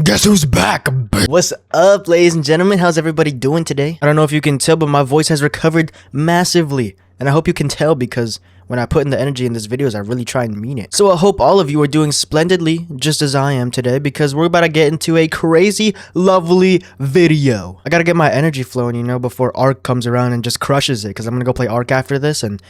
Guess who's back? What's up, ladies and gentlemen? How's everybody doing today? I don't know if you can tell, but my voice has recovered massively. And I hope you can tell because when I put in the energy in these videos, I really try and mean it. So I hope all of you are doing splendidly, just as I am today, because we're about to get into a crazy, lovely video. I gotta get my energy flowing, before Ark comes around and just crushes it, because I'm gonna go play Ark after this, and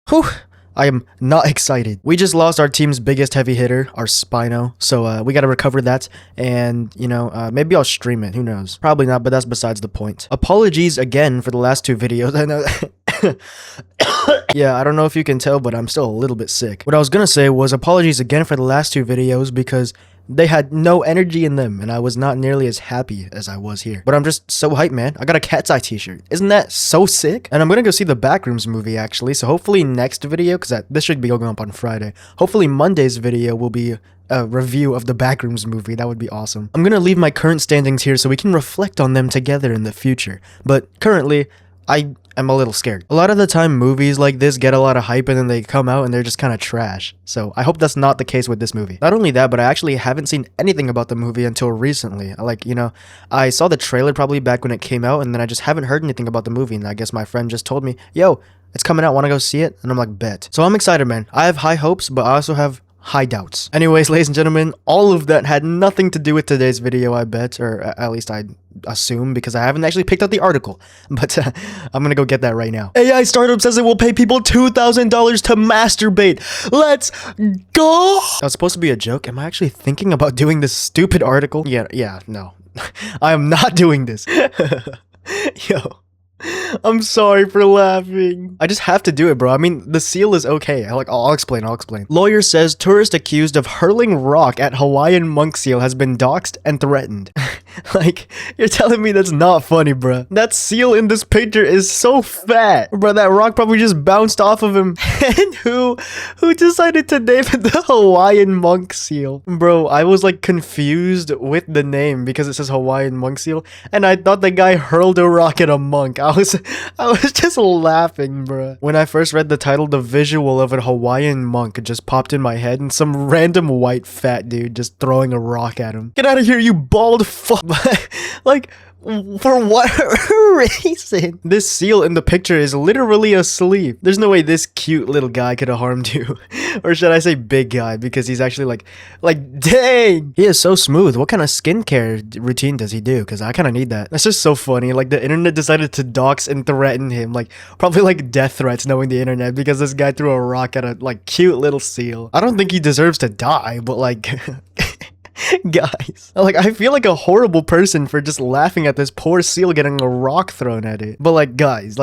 whew, I am not excited. We just lost our team's biggest heavy hitter, our Spino, so we gotta recover that, and, maybe I'll stream it, who knows? Probably not, but that's besides the point. Apologies again for the last two videos, I know yeah, I don't know if you can tell, but I'm still a little bit sick. What I was gonna say was apologies again for the last two videos because they had no energy in them and I was not nearly as happy as I was here. But I'm just so hyped, man. I got a Cat's Eye t-shirt. Isn't that so sick? And I'm gonna go see the Backrooms movie actually, so hopefully next video, because this should be going up on Friday, hopefully Monday's video will be a review of the Backrooms movie. That would be awesome. I'm gonna leave my current standings here so we can reflect on them together in the future. But currently, I am a little scared. A lot of the time movies like this get a lot of hype and then they come out and they're just kind of trash. So I hope that's not the case with this movie. Not only that, but I actually haven't seen anything about the movie until recently. I saw the trailer probably back when it came out and then I just haven't heard anything about the movie. And I guess my friend just told me, yo, it's coming out, wanna go see it? And I'm like, bet. So I'm excited, man. I have high hopes, but I also have high doubts. Anyways, ladies and gentlemen, all of that had nothing to do with today's video, I bet, or at least I assume, because I haven't actually picked out the article, but I'm gonna go get that right now. AI startup says it will pay people $2,000 to masturbate. Let's go! That was supposed to be a joke. Am I actually thinking about doing this stupid article? Yeah, no. I am not doing this. Yo. I'm sorry for laughing. I just have to do it, bro. I mean, the seal is okay. I'll explain. Lawyer says tourist accused of hurling rock at Hawaiian monk seal has been doxxed and threatened. You're telling me that's not funny, bro. That seal in this picture is so fat. Bro, that rock probably just bounced off of him. And who decided to name it the Hawaiian monk seal? Bro, I was confused with the name because it says Hawaiian monk seal. And I thought the guy hurled a rock at a monk. I was just laughing, bro. When I first read the title, the visual of a Hawaiian monk just popped in my head and some random white fat dude just throwing a rock at him. Get out of here, you bald fuck. For what reason? This seal in the picture is literally asleep. There's no way this cute little guy could have harmed you. Or should I say big guy, because he's actually dang! He is so smooth. What kind of skincare routine does he do? Because I kind of need that. That's just so funny. The internet decided to dox and threaten him. Probably death threats knowing the internet because this guy threw a rock at a cute little seal. I don't think he deserves to die, but guys, I feel like a horrible person for just laughing at this poor seal getting a rock thrown at it. But guys,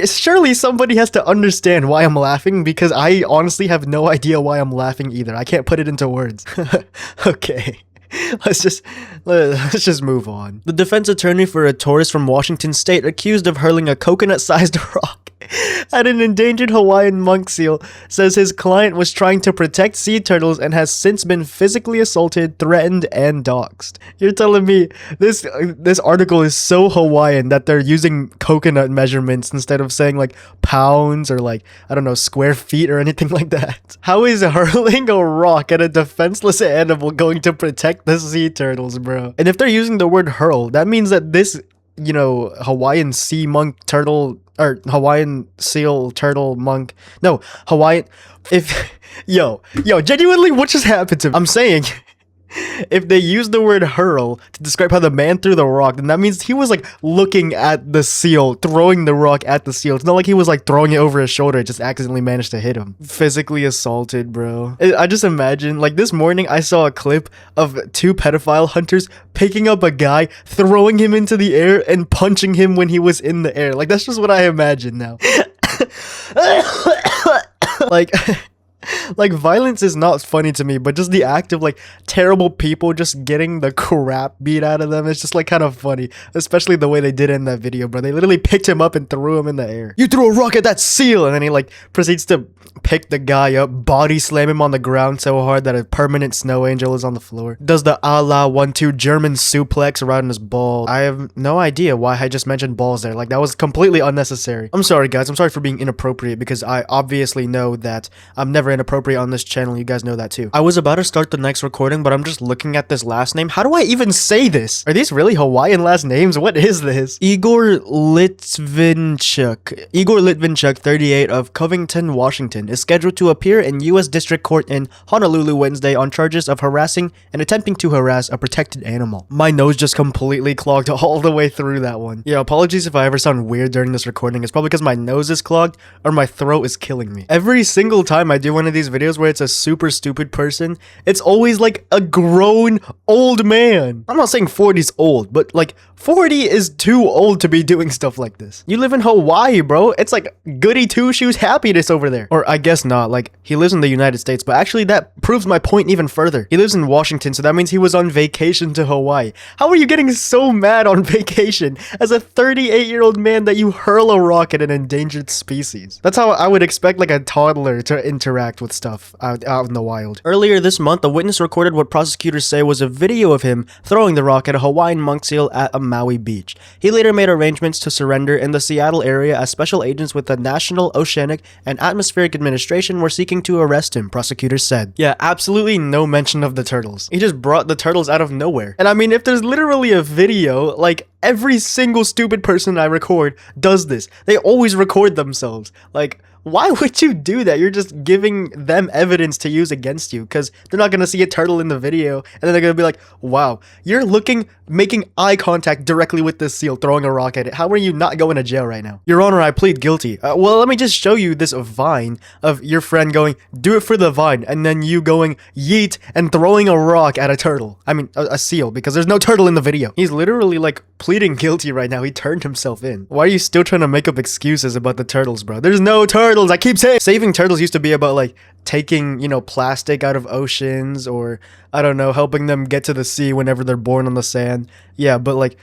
surely somebody has to understand why I'm laughing, because I honestly have no idea why I'm laughing either. I can't put it into words. Okay. Let's just move on. The defense attorney for a tourist from Washington State accused of hurling a coconut-sized rock at an endangered Hawaiian monk seal says his client was trying to protect sea turtles and has since been physically assaulted, threatened, and doxxed. You're telling me this article is so Hawaiian that they're using coconut measurements instead of saying pounds or I don't know, square feet or anything like that? How is hurling a rock at a defenseless animal going to protect the sea turtles, bro? And if they're using the word hurl, that means that this Hawaiian sea monk turtle, or Hawaiian seal turtle monk, no, Hawaiian, genuinely, what just happened to me? I'm saying, if they use the word hurl to describe how the man threw the rock, then that means he was looking at the seal, throwing the rock at the seal. It's not like he was throwing it over his shoulder, just accidentally managed to hit him. Physically assaulted, bro. I just imagine, this morning I saw a clip of two pedophile hunters picking up a guy, throwing him into the air, and punching him when he was in the air. That's just what I imagine now. Violence is not funny to me, but just the act of terrible people just getting the crap beat out of them is just kind of funny, especially the way they did it in that video, bro. They literally picked him up and threw him in the air. You threw a rock at that seal, and then he proceeds to pick the guy up, body slam him on the ground so hard that a permanent snow angel is on the floor. Does the a la 1-2 German suplex around his balls. I have no idea why I just mentioned balls there. That was completely unnecessary. I'm sorry, guys. I'm sorry for being inappropriate, because I obviously know that I'm never inappropriate on this channel, you guys know that too. I was about to start the next recording, but I'm just looking at this last name. How do I even say this? Are these really Hawaiian last names? What is this? Igor Litvinchuk. Igor Litvinchuk, 38, of Covington, Washington, is scheduled to appear in U.S. District Court in Honolulu Wednesday on charges of harassing and attempting to harass a protected animal. My nose just completely clogged all the way through that one. Yeah, apologies if I ever sound weird during this recording. It's probably because my nose is clogged or my throat is killing me. Every single time I do one of these videos where it's a super stupid person, it's always like a grown old man. I'm not saying 40's old, but like 40 is too old to be doing stuff like this. You live in Hawaii, bro. It's like goody two-shoes happiness over there. Or I guess not, like he lives in the United States, but actually that proves my point even further. He lives in Washington, so that means he was on vacation to Hawaii. How are you getting so mad on vacation as a 38-year-old man that you hurl a rock at an endangered species? That's how I would expect like a toddler to interact with stuff out in the wild. Earlier this month, a witness recorded what prosecutors say was a video of him throwing the rock at a Hawaiian monk seal at a Maui beach. He later made arrangements to surrender in the Seattle area as special agents with the National Oceanic and Atmospheric Administration were seeking to arrest him, prosecutors said. Yeah, absolutely no mention of the turtles. He just brought the turtles out of nowhere. And I mean, if there's literally a video, like every single stupid person I record does this. They always record themselves. Like, why would you do that? You're just giving them evidence to use against you because they're not going to see a turtle in the video and then they're going to be like, wow, you're making eye contact directly with this seal, throwing a rock at it. How are you not going to jail right now? Your Honor, I plead guilty. Well, let me just show you this vine of your friend going, do it for the vine, and then you going yeet and throwing a rock at a turtle. I mean, a seal, because there's no turtle in the video. He's literally like pleading guilty right now. He turned himself in. Why are you still trying to make up excuses about the turtles, bro? There's no turtles. I keep saying saving turtles used to be about like taking, you know, plastic out of oceans or I don't know, helping them get to the sea whenever they're born on the sand. Yeah, but like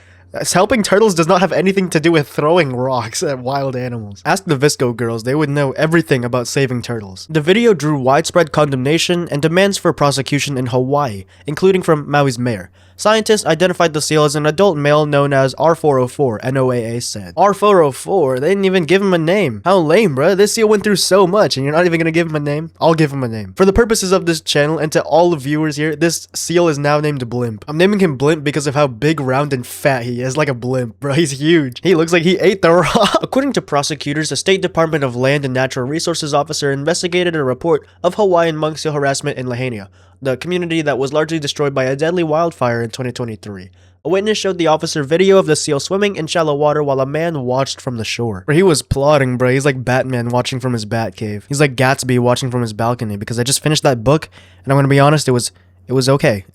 helping turtles does not have anything to do with throwing rocks at wild animals. Ask the Visco girls, they would know everything about saving turtles. The video drew widespread condemnation and demands for prosecution in Hawaii, including from Maui's mayor. Scientists identified the seal as an adult male known as R404, NOAA said. R404? They didn't even give him a name. How lame, bruh. This seal went through so much and you're not even gonna give him a name? I'll give him a name. For the purposes of this channel and to all the viewers here, this seal is now named Blimp. I'm naming him Blimp because of how big, round, and fat he is, like a blimp, bro. He's huge. He looks like he ate the rock. According to prosecutors, a State Department of Land and Natural Resources officer investigated a report of Hawaiian monk seal harassment in Lahaina, the community that was largely destroyed by a deadly wildfire in 2023. A witness showed the officer video of the seal swimming in shallow water while a man watched from the shore. Bro, he was plotting, bro. He's like Batman watching from his bat cave. He's like Gatsby watching from his balcony because I just finished that book and I'm gonna be honest, it was okay.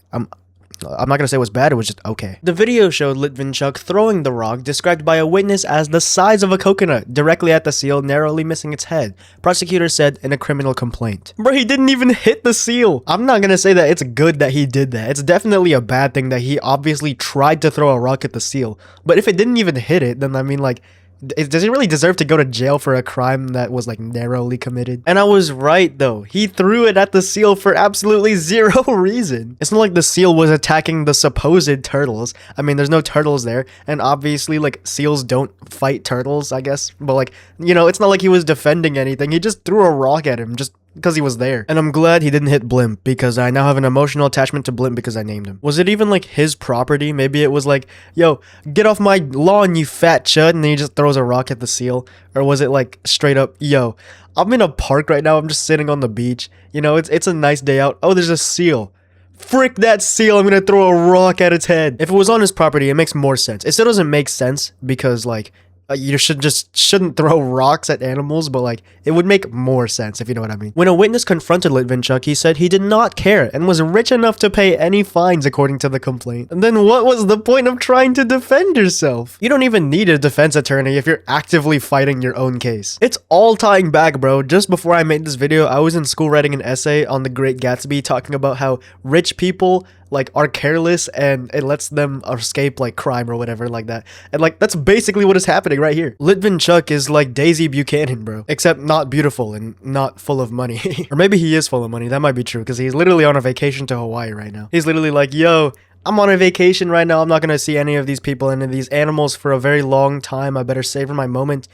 I'm not gonna say it was bad, it was just okay. The video showed Litvinchuk throwing the rock, described by a witness as the size of a coconut, directly at the seal, narrowly missing its head, prosecutors said in a criminal complaint. Bro, he didn't even hit the seal. I'm not gonna say that it's good that he did that. It's definitely a bad thing that he obviously tried to throw a rock at the seal. But if it didn't even hit it, then I mean like, does he really deserve to go to jail for a crime that was like narrowly committed? And I was right though. He threw it at the seal for absolutely zero reason. It's not like the seal was attacking the supposed turtles. I mean, there's no turtles there. And obviously like seals don't fight turtles, I guess. But like, you know, it's not like he was defending anything. He just threw a rock at him just because he was there. And I'm glad he didn't hit Blimp because I now have an emotional attachment to Blimp because I named him. Was it even like his property? Maybe it was like, yo, get off my lawn, you fat chud, and then he just throws a rock at the seal? Or was it like straight up, yo, I'm in a park right now, I'm just sitting on the beach, you know, it's a nice day out, oh, there's a seal. Frick that seal, I'm gonna throw a rock at its head. If it was on his property, it makes more sense. It still doesn't make sense because like, you shouldn't throw rocks at animals, but like it would make more sense if you know what I mean. When a witness confronted Litvinchuk, he said he did not care and was rich enough to pay any fines according to the complaint. And then what was the point of trying to defend yourself? You don't even need a defense attorney if you're actively fighting your own case. It's all tying back, bro. Just before I made this video, I was in school writing an essay on The Great Gatsby talking about how rich people like are careless and it lets them escape like crime or whatever like that. And like that's basically what is happening right here. Litvinchuk is like Daisy Buchanan, bro, except not beautiful and not full of money. Or maybe he is full of money. That might be true because he's literally on a vacation to Hawaii right now. He's literally like, yo, I'm on a vacation right now. I'm not gonna see any of these people and these animals for a very long time. I better savor my moment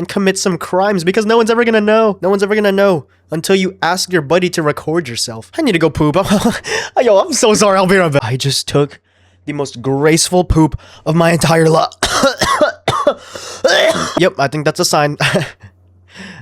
and commit some crimes because no one's ever gonna know. No one's ever gonna know until you ask your buddy to record yourself. I need to go poop. Yo, I'm so sorry. I'll be right back. I just took the most graceful poop of my entire life. Yep, I think that's a sign.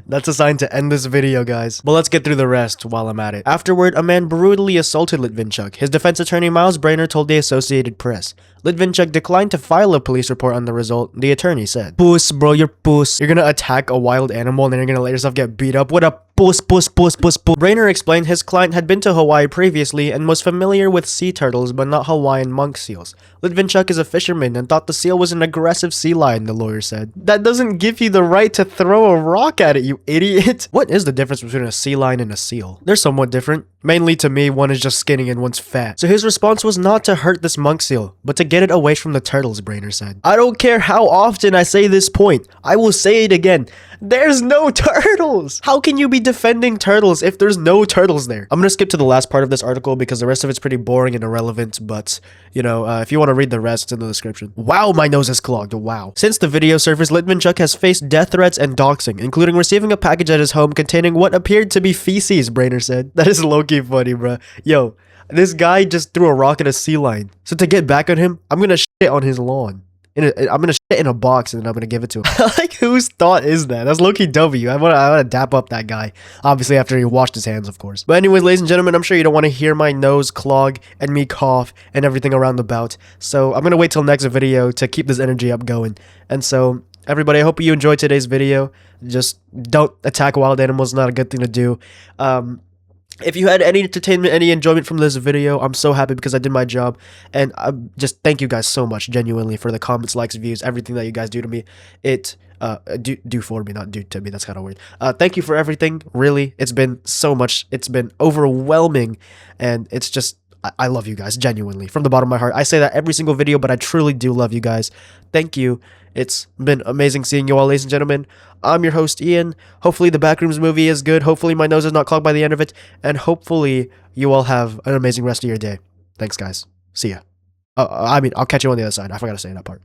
That's a sign to end this video, guys. But let's get through the rest while I'm at it. Afterward, a man brutally assaulted Litvinchuk. His defense attorney Miles Brainer told the Associated Press. Litvinchuk declined to file a police report on the result, the attorney said. Puss, bro, you're puss. You're gonna attack a wild animal and then you're gonna let yourself get beat up. What a puss. Brainer explained his client had been to Hawaii previously and was familiar with sea turtles but not Hawaiian monk seals. Litvinchuk is a fisherman and thought the seal was an aggressive sea lion, the lawyer said. That doesn't give you the right to throw a rock at it, you idiot. What is the difference between a sea lion and a seal? They're somewhat different. Mainly to me, one is just skinny and one's fat. So his response was not to hurt this monk seal, but to get it away from the turtles, Brainer said. I don't care how often I say this point. I will say it again. There's no turtles! How can you be defending turtles if there's no turtles there? I'm gonna skip to the last part of this article because the rest of it's pretty boring and irrelevant, but, you know, if you want to read the rest, it's in the description. Wow, my nose is clogged. Wow. Since the video surfaced, Litvinchuk has faced death threats and doxing, including receiving a package at his home containing what appeared to be feces, Brainer said. That is low-key funny, bro. Yo, this guy just threw a rock at a sea lion. So to get back on him, I'm gonna shit on his lawn. I'm gonna shit in a box and then I'm gonna give it to him. Like, whose thought is that? That's low-key W. I wanna dap up that guy. Obviously after he washed his hands, of course. But anyways, ladies and gentlemen, I'm sure you don't want to hear my nose clog and me cough and everything around the bout. So I'm gonna wait till next video to keep this energy up going. And so, everybody, I hope you enjoyed today's video. Just don't attack wild animals. Not a good thing to do. If you had any entertainment, any enjoyment from this video, I'm so happy because I did my job. And I just thank you guys so much, genuinely, for the comments, likes, views, everything that you guys do to me. It, do for me, not do to me. That's kind of weird. Thank you for everything. Really, it's been so much. It's been overwhelming. And it's just, I love you guys, genuinely, from the bottom of my heart. I say that every single video, but I truly do love you guys. Thank you. It's been amazing seeing you all, ladies and gentlemen. I'm your host, Ian. Hopefully the Backrooms movie is good. Hopefully my nose is not clogged by the end of it. And hopefully you all have an amazing rest of your day. Thanks, guys. See ya. I mean, I'll catch you on the other side. I forgot to say that part.